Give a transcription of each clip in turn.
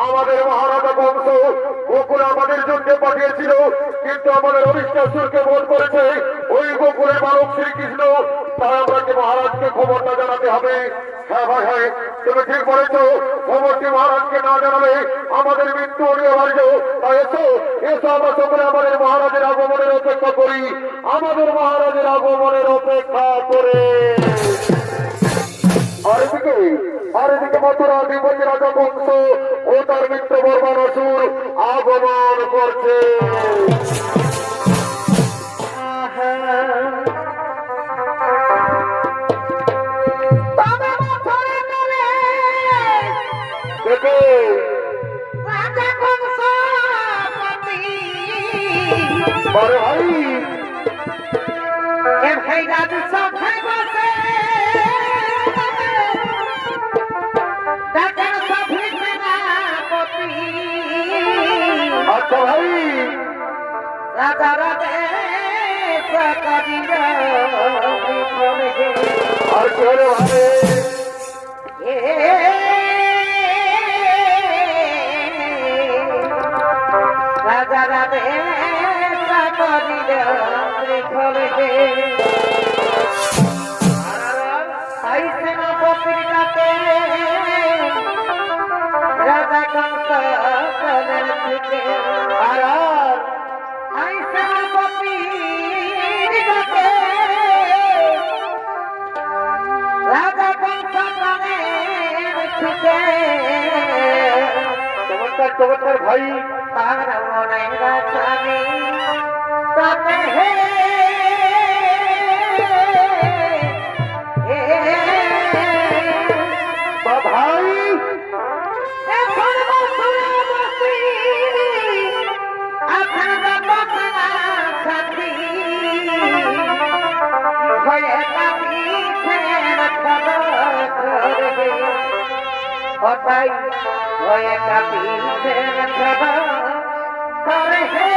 আমাদের মহারাজা বংশ গোকুল আমাদের যুদ্ধে পাঠিয়েছিল, কিন্তু আমাদের অবিশ্বাসকে বোধ করেছে ওই গোকুলের বালক শ্রীকৃষ্ণ। তাই আমাকে মহারাজকে খবরটা জানাতে হবে। হ্যাঁ ভাই, হ্যাঁ তুমি ঠিক বলেছ, খবরটি মহারাজকে না জানালে আমাদের মৃত্যু অনিবার্য। তাই এসো এসো, আমরা সকলে আমাদের মহারাজের আগমনের অপেক্ষা করি, আমাদের মহারাজের আগমনের অপেক্ষা করে। আর এদিকে মথুরা বিপরীত রাজা বংশ ও তার মিত্র বর্মাসুর আগমন করছে। ভাই রাজু সব ভাই বসে আচ্ছা ভাই, রাজা রাজে আর চলে ভাবে হারাবে করিল ত্রিফলকে আইসে না পত্রিকাতে রাজা কংস চলের থেকে আর আইসে না পত্রিকাতে রাজা কংস চলের থেকে চমৎকার চমৎকার ভাই তার মনে রাখানি তাতে হে ভাই এখন বসুরা বসি আপনারা বসনা সাথী হয়ে কাপিছেন খবর করবে ওটাই হয়ে কাপিছেন খবর করে হে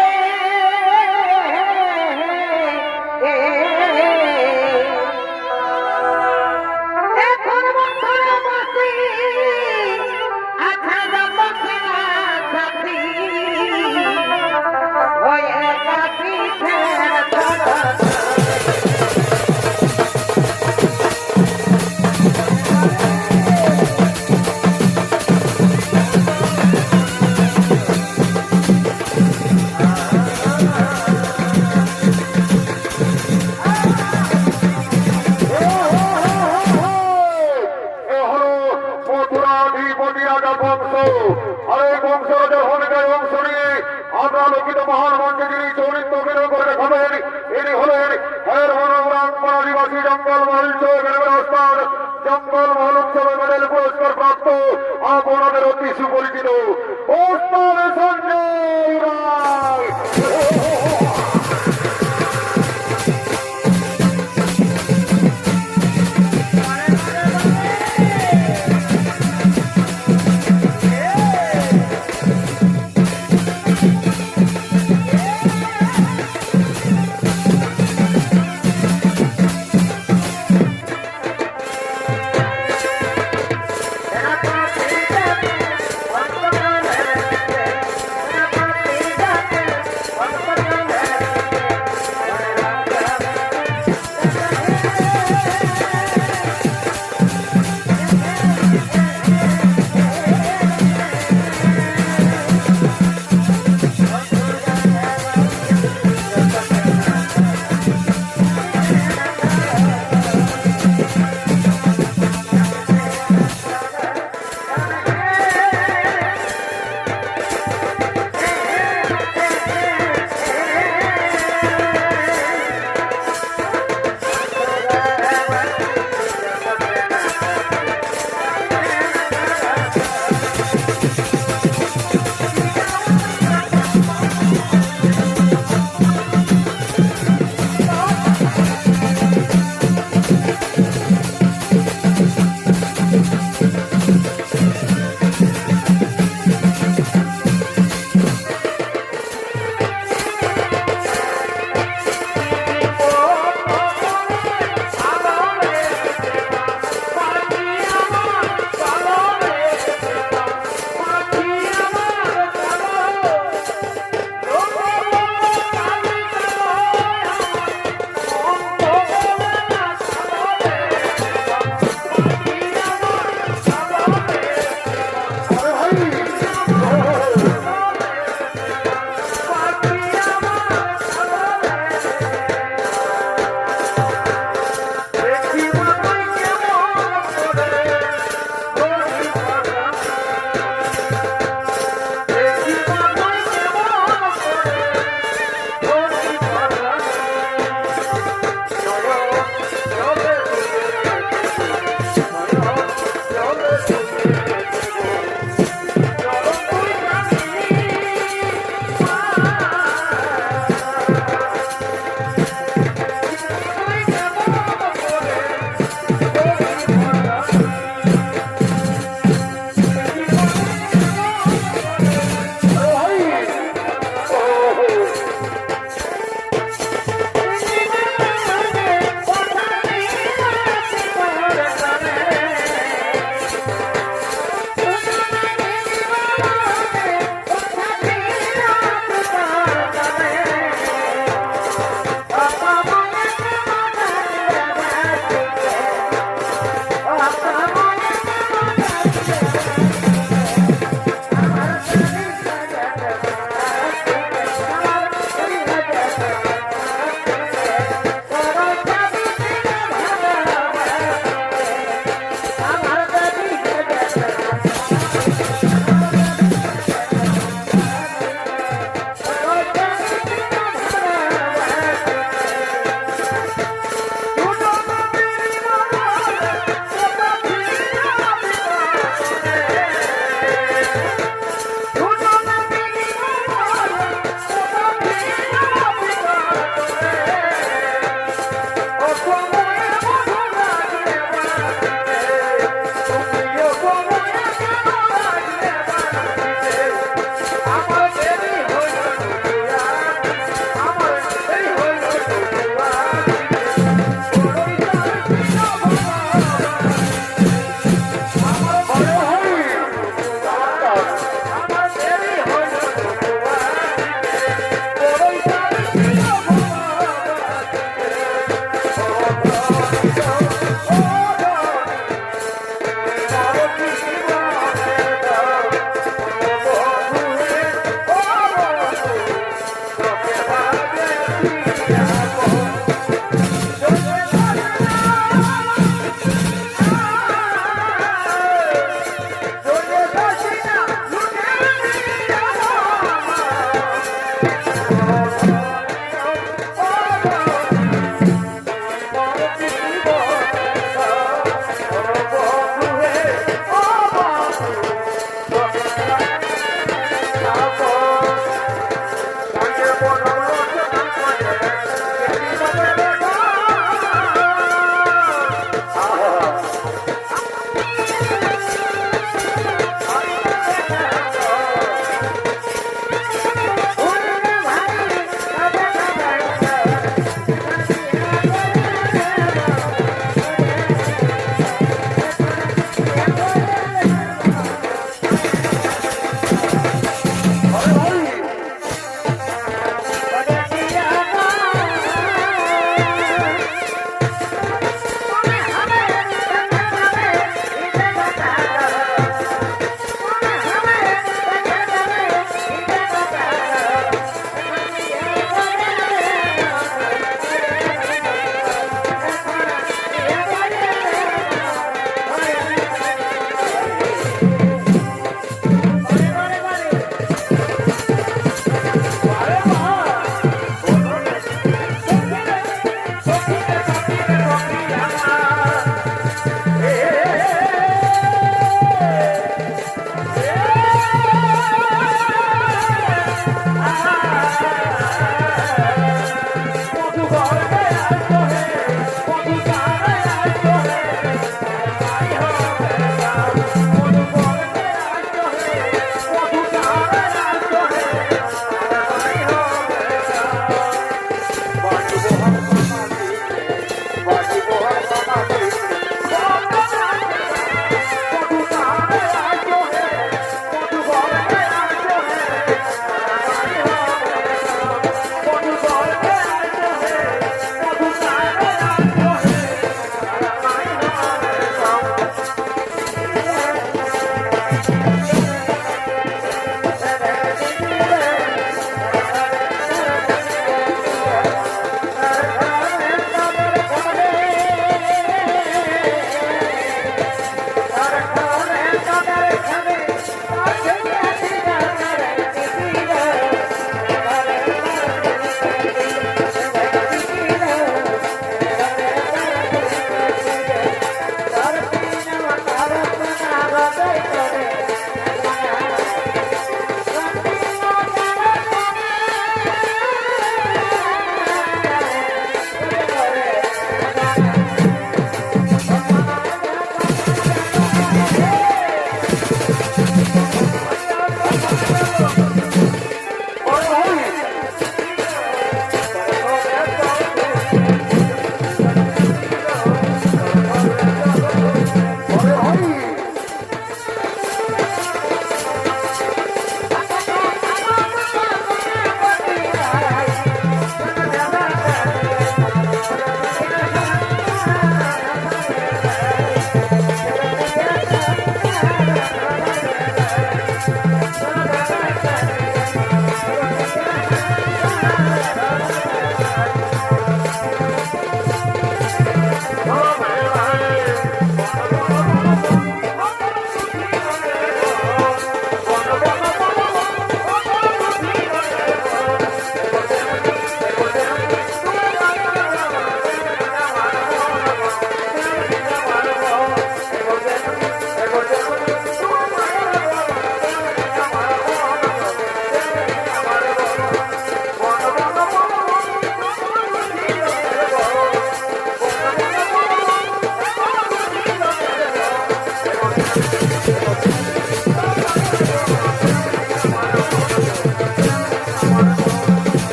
এখন বসুরা বসি আপনারা বসনা সাথী হয়ে কাপিছেন খবর মহান মঞ্চে যিনি চরিত্র অভিনয় করে দেখাবেন ইনি হলেন এর মনোগ্রাম আদিবাসী জঙ্গল মহল জঙ্গল মহল উৎসবে মেডেল পুরস্কার প্রাপ্ত আপনাদের অতি সুপরিচিত ওস্তাদ সঞ্জয় রায়।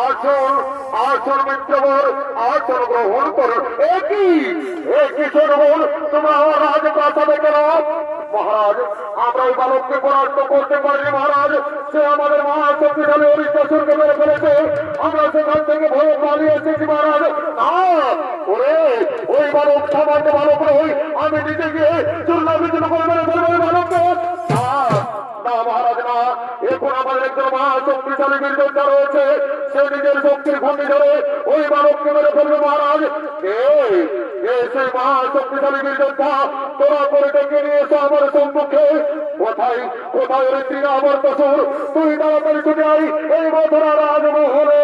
আসন আসন মিত্রবর আসন গ্রহণ করুন। একই শোনবল তোমরা আমার রাজপ্রাসাদে কেন? মহারাজ, আমরা ওই বালককে পরাস্ত করতে পারিনি মহারাজ। সে আমাদের মহাশক্তিশালী অরিত্রাসুরকে মেরে ফেলেছে। আমরা সেখান থেকে ভয়ে পালিয়ে এসেছি মহারাজ। না ওরে, ওই বালক সামান্য বালক নয়, আমি নিজে গিয়ে চূর্ণাবিচূর্ণ করে মেরে ফেলবো ওই বালককে। না মহারাজ না, এখন আমাদের একজন মহাশক্তিশালী বীর যোদ্ধা রয়েছে। সে নিজের শক্তির ঘূর্ণি ধরে ওই বালককে মেরে ফেলবে মহারাজ। সেই মহাশক্তিশালী বীর যোদ্ধা তোরা করে ডেকে নিয়ে এসো আমার সম্মুখে। কোথায় কোথায় ওই তৃণাবর্ত সুর, তুই তাড়াতাড়ি ছুটে আই এই মথুরা রাজমহলে।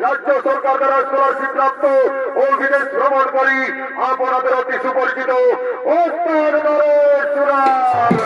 রাজ্য সরকার দ্বারা স্কলারশিপ প্রাপ্ত ও বিদেশ ভ্রমণকারী আপনাদের অতি সুপরিচিত ওস্তাদ নরেশ সুরার।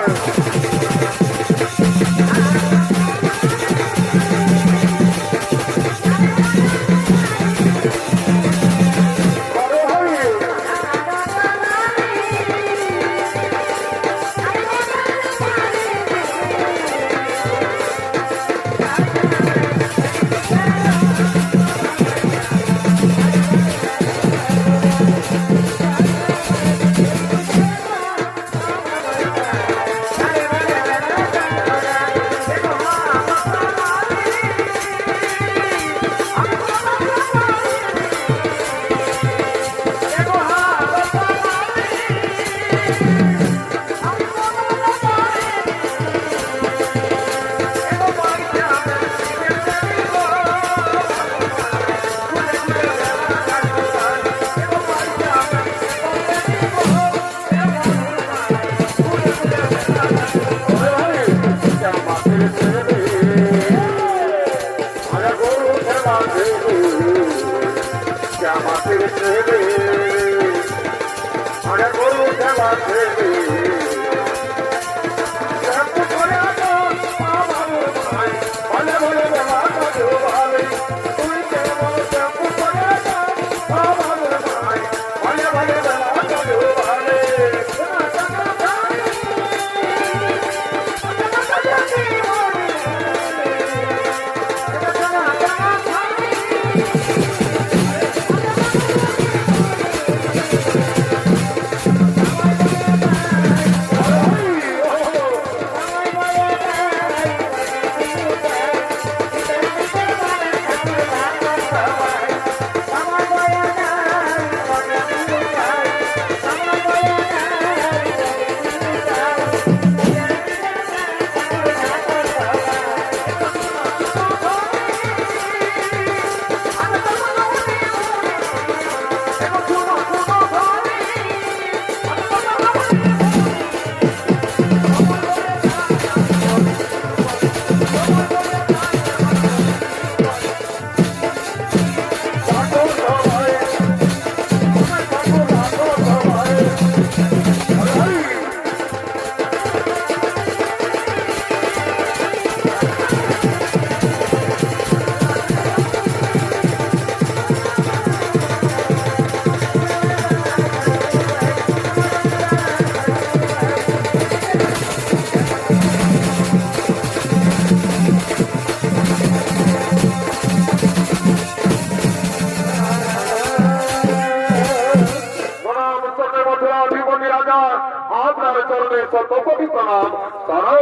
শত কোটি প্রণাম। শোনো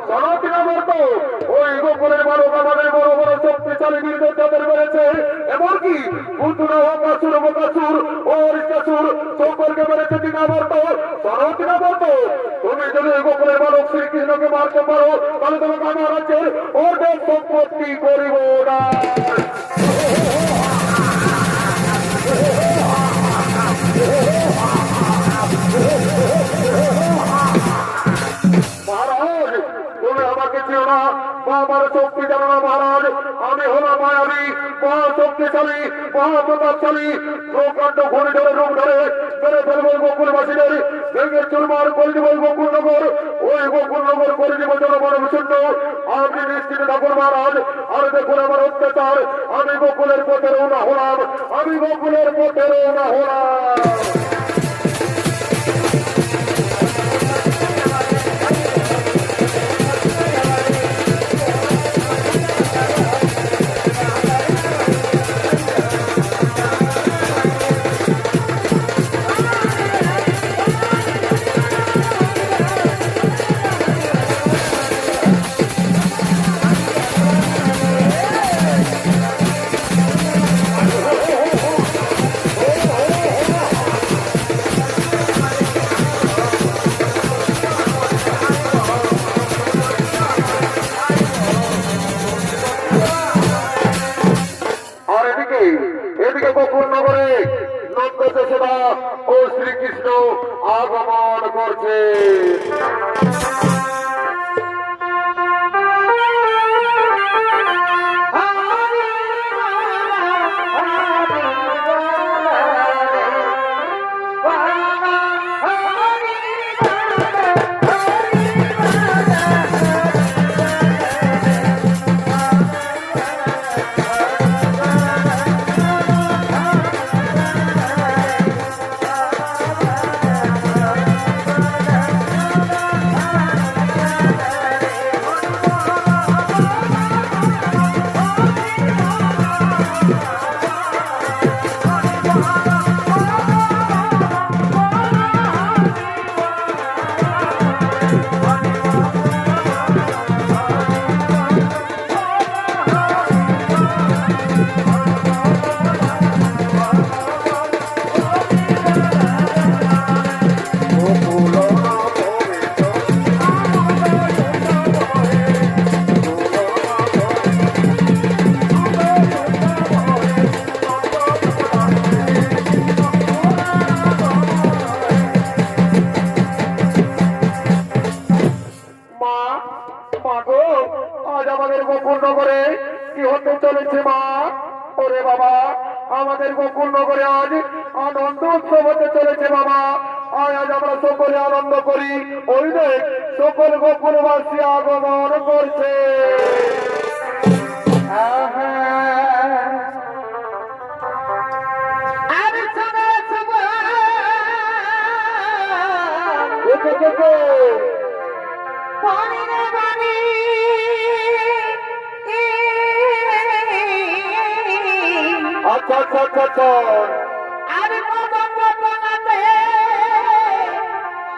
শোনো তৃণমূর্ত, ওই গোকুলের বালক আমাদের বড় বড় শক্তিশালী বীরদের যাদের মেরেছে, এমনকি পুতুনা বকাসুর বকাসুর ও রিকাসুর সকলকে মেরেছে তৃণমূর্ত। শোনো তৃণমূর্ত, তুমি যদি ওই গোকুলের বালক শ্রীকৃষ্ণকে মারতে পারো তাহলে তোমাকে আমার রাজ্যের অর্ধেক সম্পত্তি করিব না। মহারাজ, তুমি আমাকে চিনো না বা আমার শক্তি জানো না মহারাজ। আমি হলাম মায়াবী, মহা শক্তিশালী, মহা প্রতাপশালী, প্রকাণ্ড ঘূর্ণিঝড়ের রূপ ধরে মেরে ফেলবো গোকুলবাসীদের, ভেঙে চুরমার করে দিব গোকুলনগর। ওই গোকুলনগর করে দিব জনমানব শূন্য। আপনি নিশ্চিত থাকুন মহারাজ। আর দেখুন আমার অত্যাচার, আমি গোকুলের পথে রওনা হলাম, আমি গোকুলের পথে রওনা হলাম। আর এদিকে গোকুলনগরে নন্দযশোদা ও শ্রীকৃষ্ণ আগমন করছে। আজ আমাদের গোকুলনগরে কি হতে চলেছে মা? ওরে বাবা, আমাদের গোকুলনগরে আজ আনন্দ উৎসব হতে চলেছে বাবা। আজ আমরা সকলে আনন্দ করি। ওই দেখ সকল গোকুলবাসী আগমন করছে। আচ্ছা আচ্ছা আচ্ছা আচ্ছা, আমি বানাতে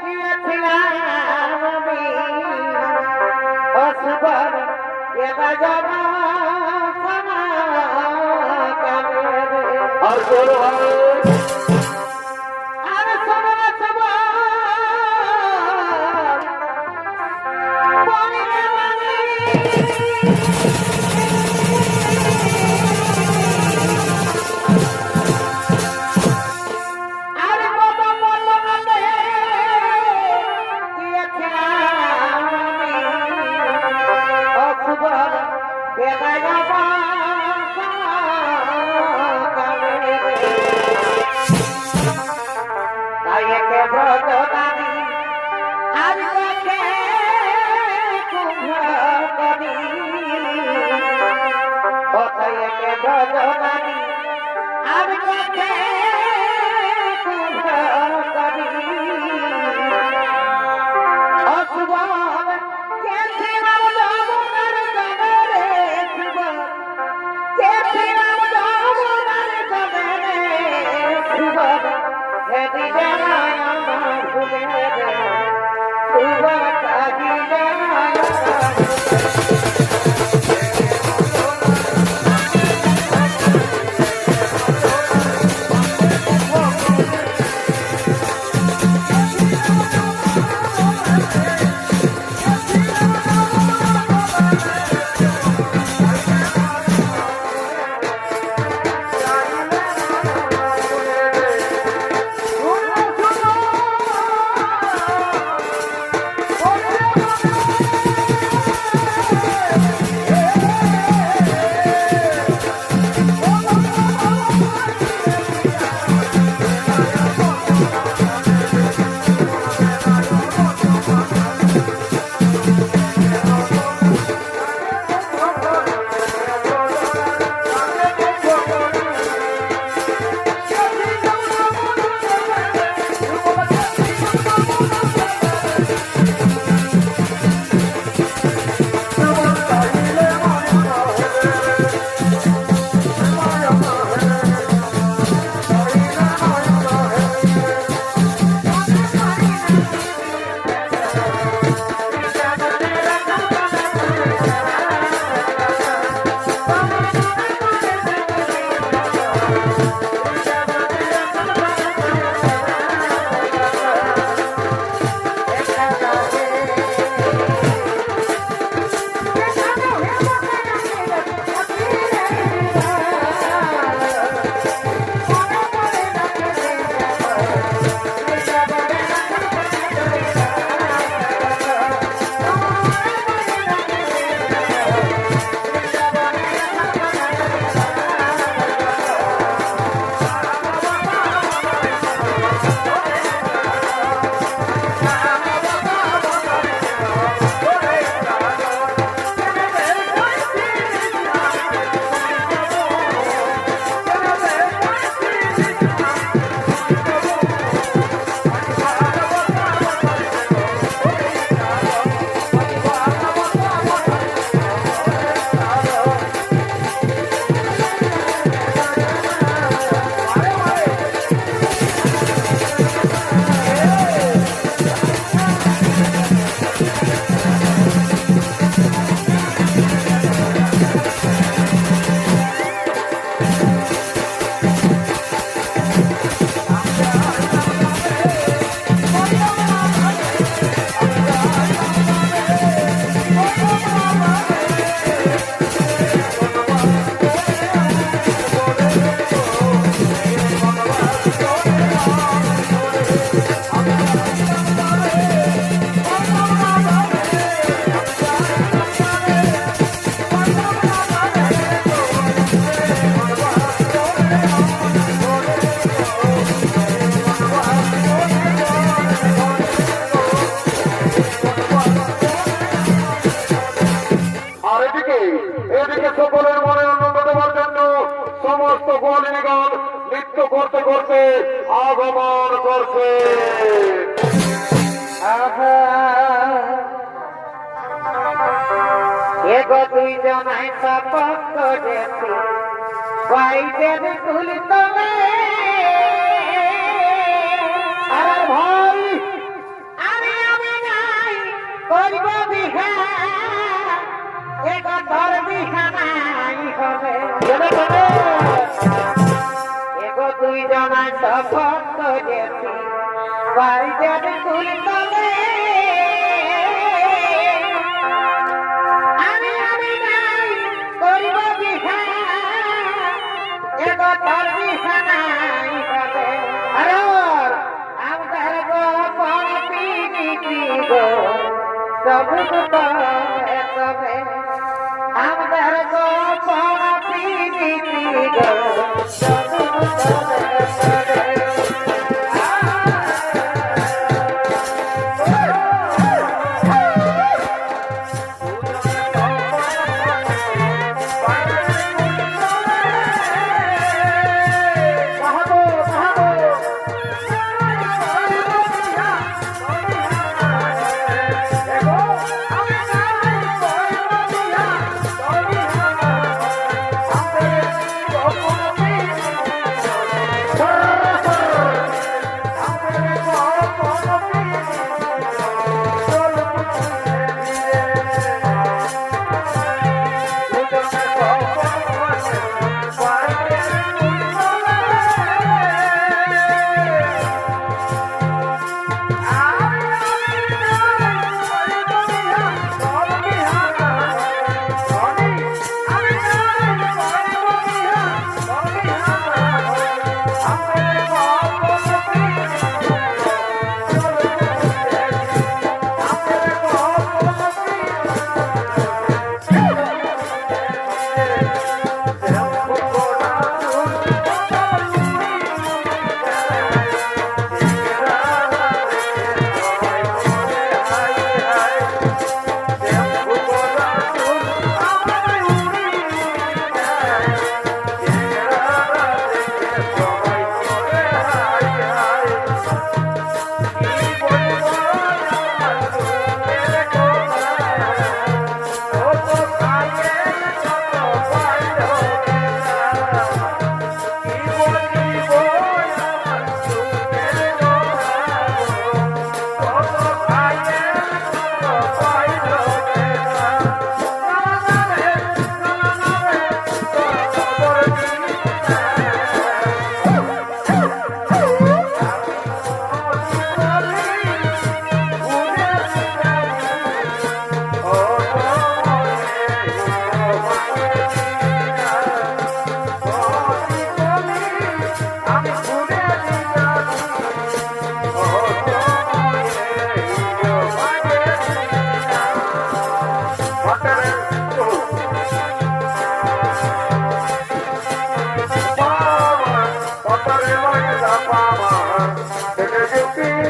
গিয়েছিলাম আমি অসুবার এবার যাব আর চলো ভাই। আমি শোনো শুভ থাকিলে এদিকে সকলের মনে আনন্দ দেওয়ার জন্য সমস্ত গোয়ালিনীগণ নৃত্য করতে করতে আগমন করছে। এগো দুইজনাই শপথ করেছি বাইদের কুল তলে আর ভাই আমি নাই করব বিহা এগো তোর বিহা নাই হবে এগো দুইজনাই শপথ করেছি বাইদের কুল তলে सब तबे हमदर को पाना पीनी पी गो सब तबे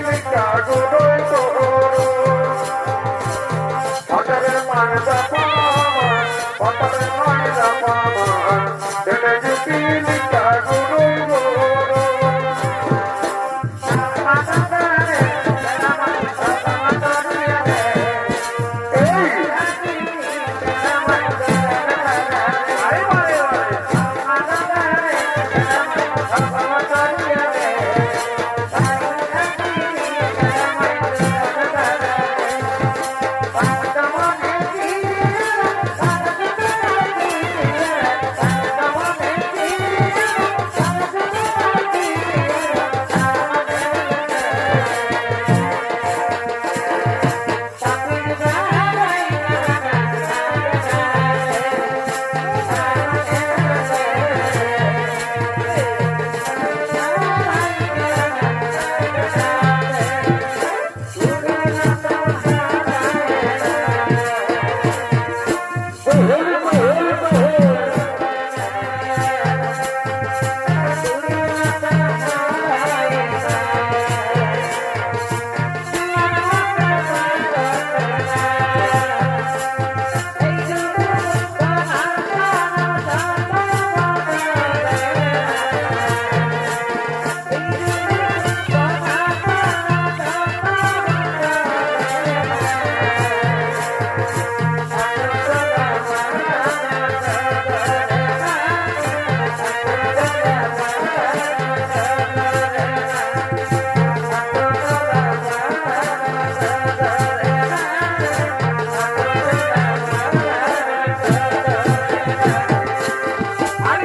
মিঠা গুলোই করো পটলের মানটা পামান পটলের মানটা পামান দেনে যদি মিঠা গুলোই করো আর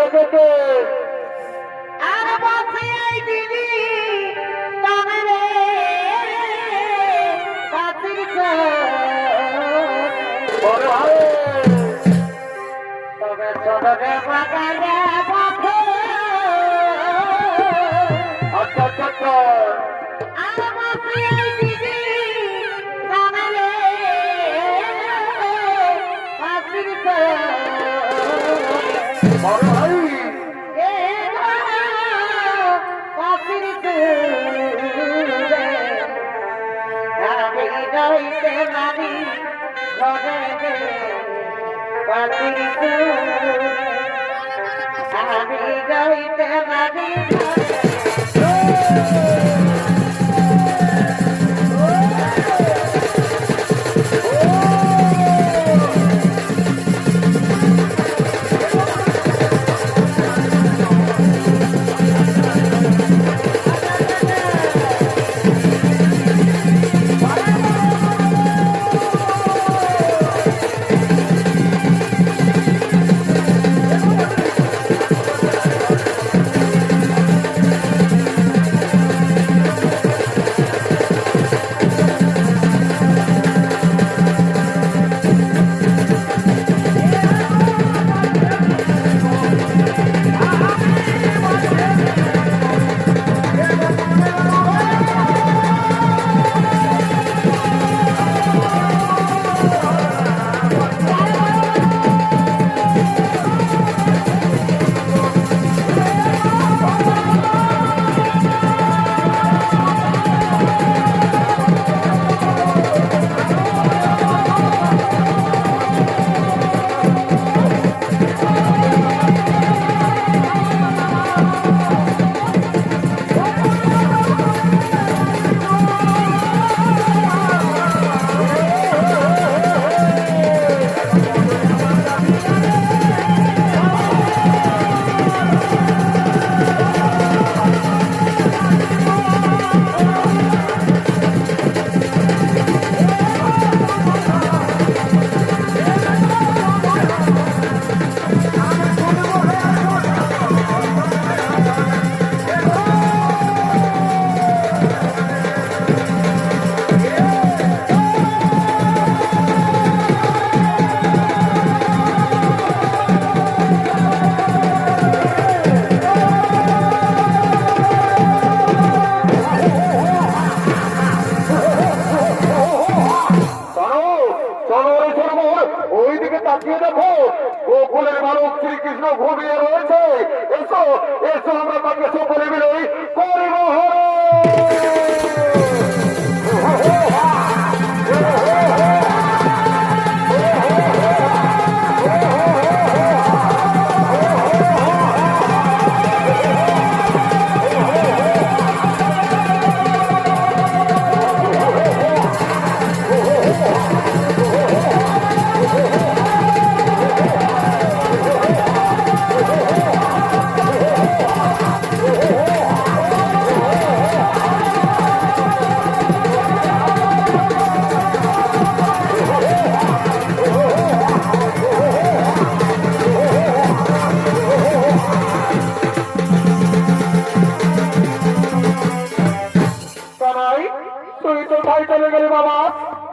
কে কে আর বসে এই দিদি তবে রে কাতির বড় ভাই তবে সদরে বাগারে বাফে আচ্ছা আচ্ছা আচ্ছা আর বসে এই দিদি তবে রে কাতির বড় ভাই আমি গাইতে পারি ওইদিকে তাকিয়ে দেখো গোকুলের বালক শ্রীকৃষ্ণ ঘুমিয়ে রয়েছে এসো এসো আমরা তাকে সকলে মিলে করিব তুই কোথায় চলে গেলি বাবা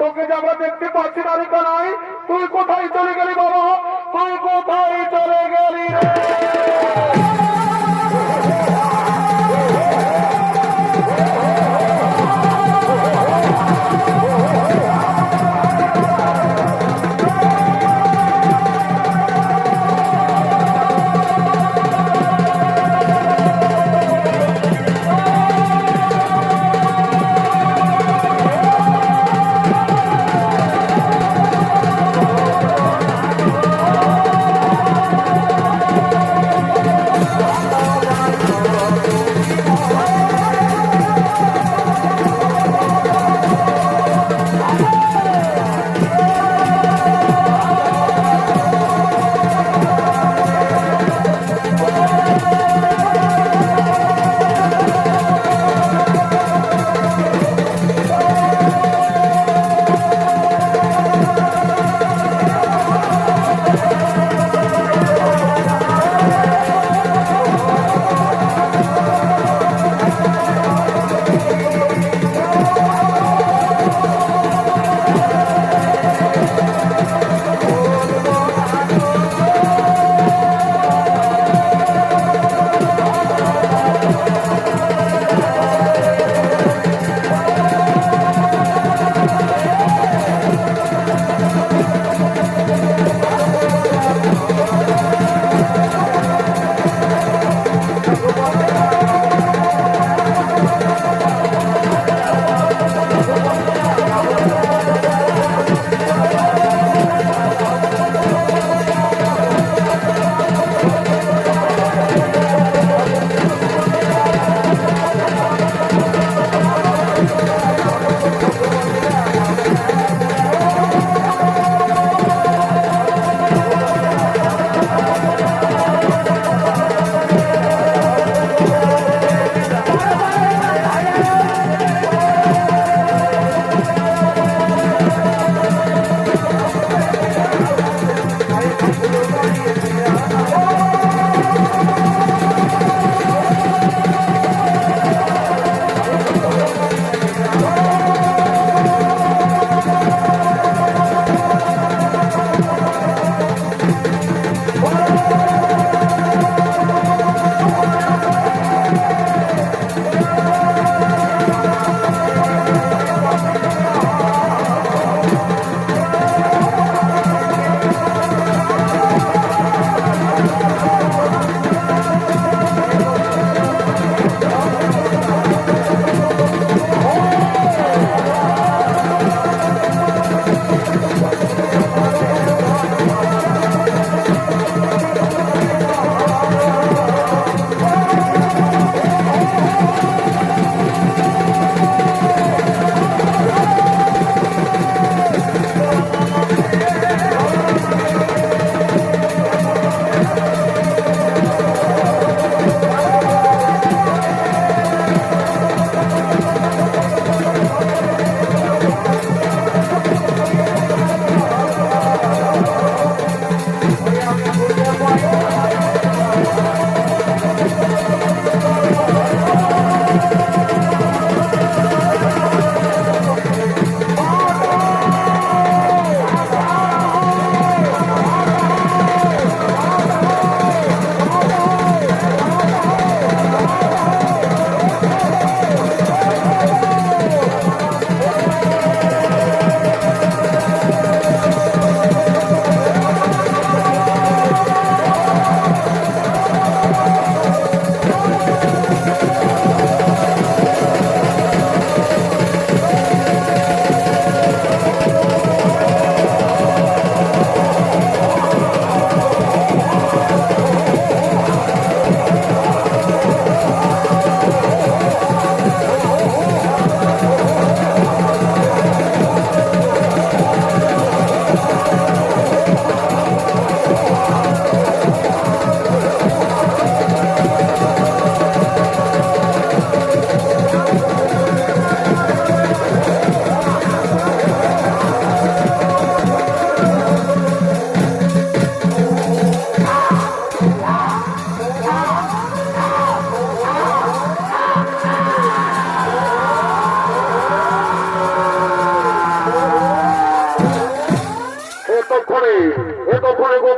তোকে যে আমরা দেখতে পাচ্ছি না রে কানাই তুই কোথায় চলে গেলি বাবা তুই কোথায় চলে গেলি রে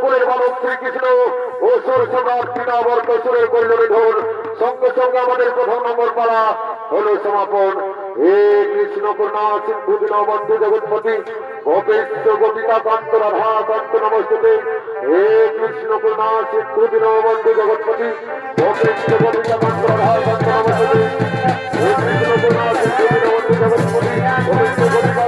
গোকুলের বালক শ্রীকৃষ্ণ ও সুর সম্রাট পিতাবর্গ সুরের কল্যাণী ধন। সঙ্গে সঙ্গে আমাদের প্রথম নম্বর পালা হলো সমাপন। হে কৃষ্ণ করুণা সিন্ধু দীনবন্ধু জগৎপতি গোপেশ গোপিকা কান্ত রাধা কান্ত নমস্তে। হে কৃষ্ণ করুণা সিন্ধু দীনবন্ধু জগৎপতি গোপেশ গোপিকা কান্ত রাধা কান্ত নমস্তে। হে কৃষ্ণ করুণা সিন্ধু দীনবন্ধু জগৎপতি গোপেশ গোপিকা